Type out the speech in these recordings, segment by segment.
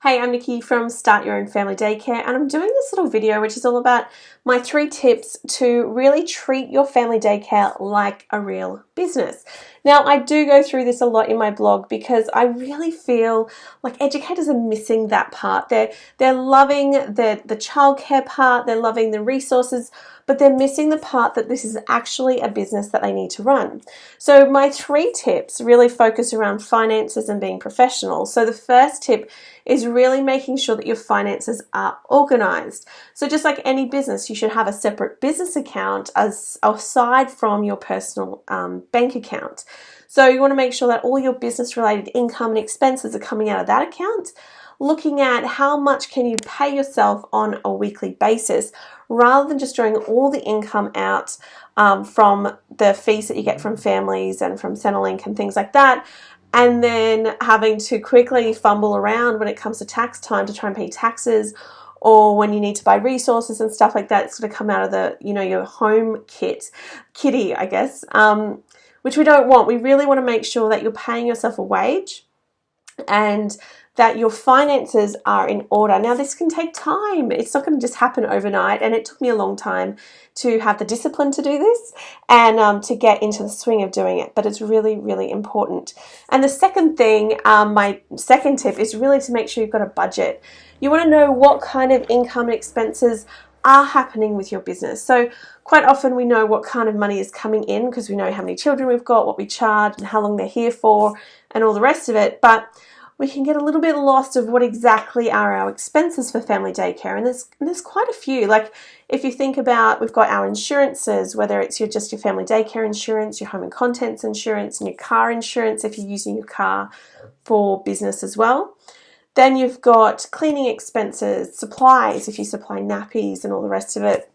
Hey, I'm Nikki from Start Your Own Family Daycare, and I'm doing this little video which is all about my 3 tips to really treat your family daycare like a real business. Now, I do go through this a lot in my blog because I really feel like educators are missing that part. They're loving the childcare part, they're loving the resources, but they're missing the part that this is actually a business that they need to run. So my 3 tips really focus around finances and being professional. So the first tip is really making sure that your finances are organized. So just like any business, you should have a separate business account aside from your personal bank account. So you want to make sure that all your business related income and expenses are coming out of that account, looking at how much can you pay yourself on a weekly basis rather than just drawing all the income out from the fees that you get from families and from Centrelink and things like that, and then having to quickly fumble around when it comes to tax time to try and pay taxes, or when you need to buy resources and stuff like that. It's going to come out of the, your home kitty, I guess, which we don't want. We really want to make sure that you're paying yourself a wage and that your finances are in order. Now, this can take time. It's not going to just happen overnight, and it took me a long time to have the discipline to do this and to get into the swing of doing it, but it's really, really important. And the second thing, my second tip is really to make sure you've got a budget. You want to know what kind of income and expenses are happening with your business. So quite often we know what kind of money is coming in because we know how many children we've got, what we charge, and how long they're here for, and all the rest of it. But we can get a little bit lost of what exactly are our expenses for family daycare, and there's quite a few. Like if you think about, we've got our insurances, whether it's just your family daycare insurance, your home and contents insurance, and your car insurance if you're using your car for business as well. Then you've got cleaning expenses, supplies if you supply nappies and all the rest of it.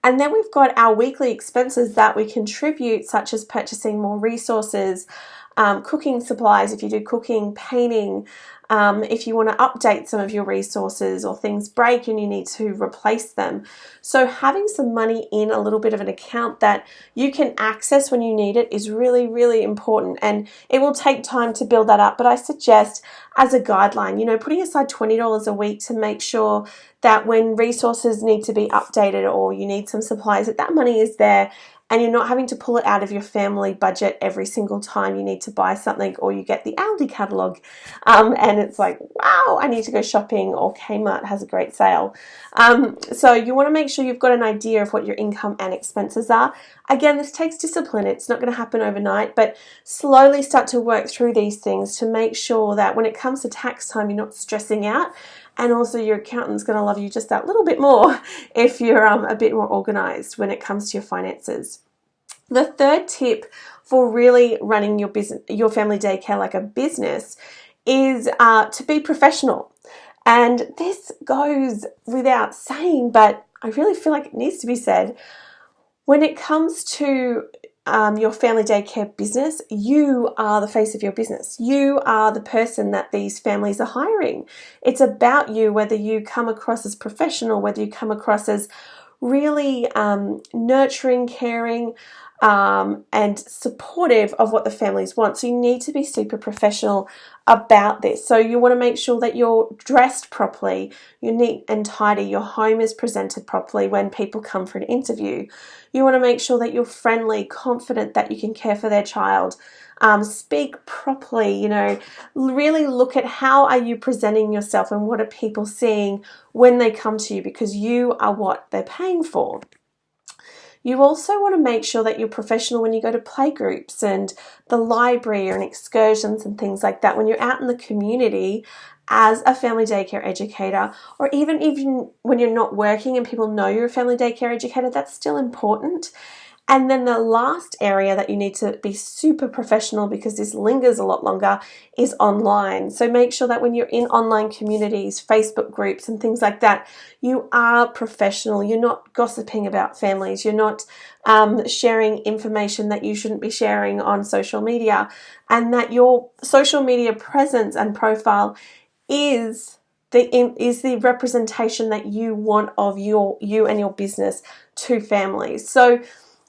And then we've got our weekly expenses that we contribute, such as purchasing more resources, cooking supplies if you do cooking, painting, if you want to update some of your resources or things break and you need to replace them. So having some money in a little bit of an account that you can access when you need it is really, really important, and it will take time to build that up. But I suggest as a guideline, putting aside $20 a week to make sure that when resources need to be updated or you need some supplies, that money is there, and you're not having to pull it out of your family budget every single time you need to buy something, or you get the Aldi catalogue and it's like, wow, I need to go shopping, or Kmart has a great sale. So you want to make sure you've got an idea of what your income and expenses are. Again, this takes discipline. It's not going to happen overnight, but slowly start to work through these things to make sure that when it comes to tax time, you're not stressing out. And also your accountant's going to love you just that little bit more if you're a bit more organized when it comes to your finances. The third tip for really running your business, your family daycare like a business, is to be professional. And this goes without saying, but I really feel like it needs to be said. When it comes to your family daycare business, you are the face of your business. You are the person that these families are hiring. It's about you, whether you come across as professional, whether you come across as really nurturing, caring, and supportive of what the families want. So you need to be super professional about this. So you want to make sure that you're dressed properly, you're neat and tidy, your home is presented properly when people come for an interview. You want to make sure that you're friendly, confident that you can care for their child, speak properly, really look at how are you presenting yourself and what are people seeing when they come to you, because you are what they're paying for. You also want to make sure that you're professional when you go to playgroups and the library and excursions and things like that. When you're out in the community as a family daycare educator, or even when you're not working and people know you're a family daycare educator, that's still important. And then the last area that you need to be super professional, because this lingers a lot longer, is online. So make sure that when you're in online communities, Facebook groups and things like that, you are professional. You're not gossiping about families. You're not sharing information that you shouldn't be sharing on social media, and that your social media presence and profile is the representation that you want of you and your business to families. So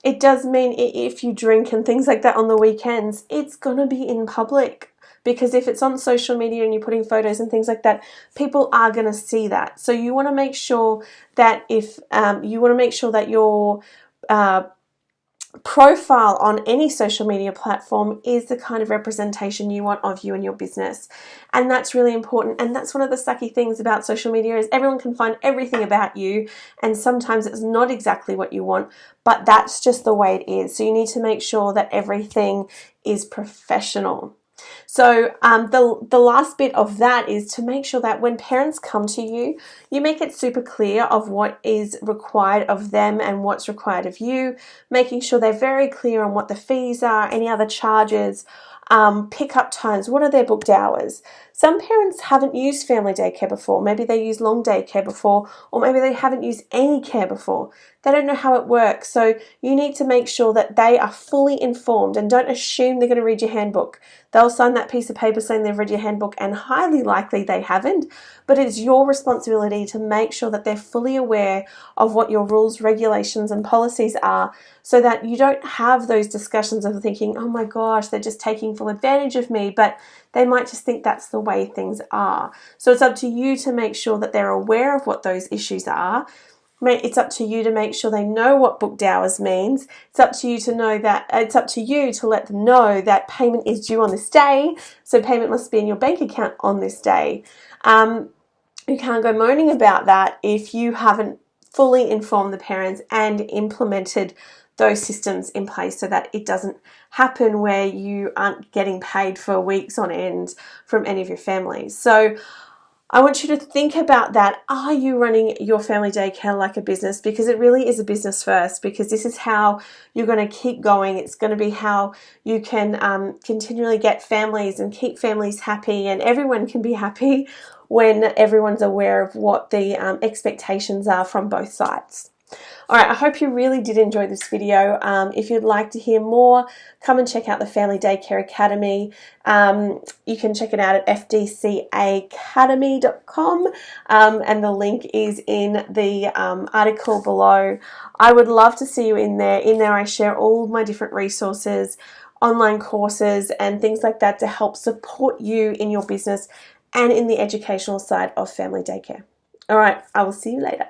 it does mean if you drink and things like that on the weekends, it's going to be in public. because if it's on social media and you're putting photos and things like that, people are going to see that. So you want to make sure that your profile on any social media platform is the kind of representation you want of you and your business. And that's really important. And that's one of the sucky things about social media, is everyone can find everything about you, and sometimes it's not exactly what you want, but that's just the way it is. So you need to make sure that everything is professional. So the last bit of that is to make sure that when parents come to you, you make it super clear of what is required of them and what's required of you, making sure they're very clear on what the fees are, any other charges, pick-up times, what are their booked hours. Some parents haven't used family daycare before. Maybe they used long day care before, or maybe they haven't used any care before. They don't know how it works. So you need to make sure that they are fully informed, and don't assume they're going to read your handbook. They'll sign that piece of paper saying they've read your handbook, and highly likely they haven't. But it's your responsibility to make sure that they're fully aware of what your rules, regulations, and policies are, so that you don't have those discussions of thinking, oh my gosh, they're just taking full advantage of me. But they might just think that's the way things are. So it's up to you to make sure that they're aware of what those issues are. It's up to you to make sure they know what booked hours means. It's up to you to know that, it's up to you to let them know that payment is due on this day, so payment must be in your bank account on this day. You can't go moaning about that if you haven't fully informed the parents and implemented those systems in place, so that it doesn't happen where you aren't getting paid for weeks on end from any of your families. So I want you to think about that. Are you running your family daycare like a business? Because it really is a business first, because this is how you're going to keep going. It's going to be how you can continually get families and keep families happy, and everyone can be happy when everyone's aware of what the expectations are from both sides. All right, I hope you really did enjoy this video. If you'd like to hear more, come and check out the Family Daycare Academy. You can check it out at fdcacademy.com, and the link is in the article below. I would love to see you in there. In there I share all my different resources, online courses, and things like that to help support you in your business and in the educational side of family daycare. All right, I will see you later.